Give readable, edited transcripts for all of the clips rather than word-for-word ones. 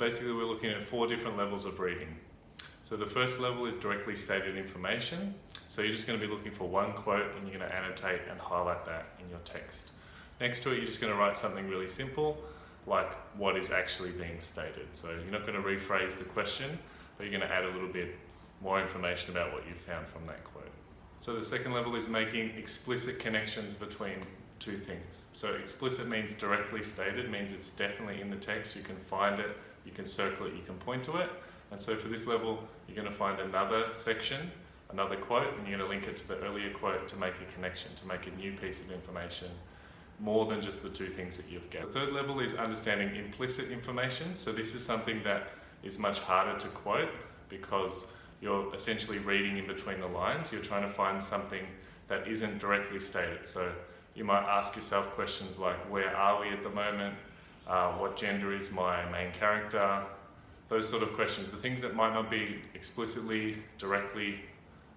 basically we're looking at 4 different levels of reading. So the first level is directly stated information. So you're just going to be looking for one quote and you're going to annotate and highlight that in your text. Next to it, you're just going to write something really simple, like what is actually being stated. So you're not going to rephrase the question, but you're going to add a little bit more information about what you found from that quote. So the second level is making explicit connections between 2 things. So explicit means directly stated, means it's definitely in the text, you can find it, you can circle it, you can point to it. And so for this level, you're going to find another section, another quote, and you're going to link it to the earlier quote to make a connection, to make a new piece of information, more than just the 2 things that you've gathered. The third level is understanding implicit information. So this is something that is much harder to quote because you're essentially reading in between the lines. You're trying to find something that isn't directly stated. So you might ask yourself questions like, where are we at the moment? What gender is my main character? Those sort of questions, the things that might not be explicitly, directly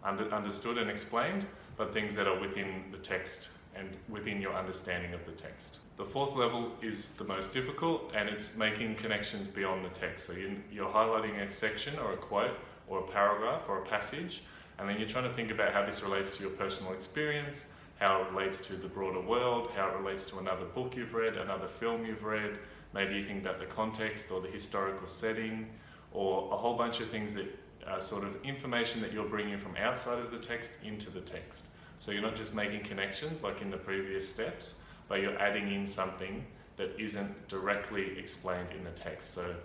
understood and explained, but things that are within the text and within your understanding of the text. The fourth level is the most difficult, and it's making connections beyond the text. So you're highlighting a section or a quote or a paragraph or a passage, and then you're trying to think about how this relates to your personal experience, how it relates to the broader world, how it relates to another book you've read, another film you've read. Maybe you think about the context or the historical setting, or a whole bunch of things that are sort of information that you're bringing from outside of the text into the text. So you're not just making connections like in the previous steps, but you're adding in something that isn't directly explained in the text. So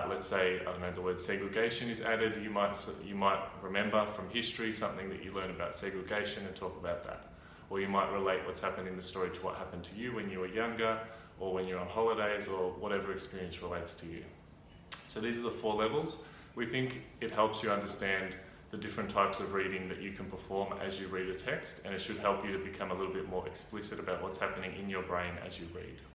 let's say, I don't know, the word segregation is added. You might remember from history something that you learned about segregation and talk about that. Or you might relate what's happened in the story to what happened to you when you were younger, or when you're on holidays, or whatever experience relates to you. So these are the 4 levels. We think it helps you understand the different types of reading that you can perform as you read a text, and it should help you to become a little bit more explicit about what's happening in your brain as you read.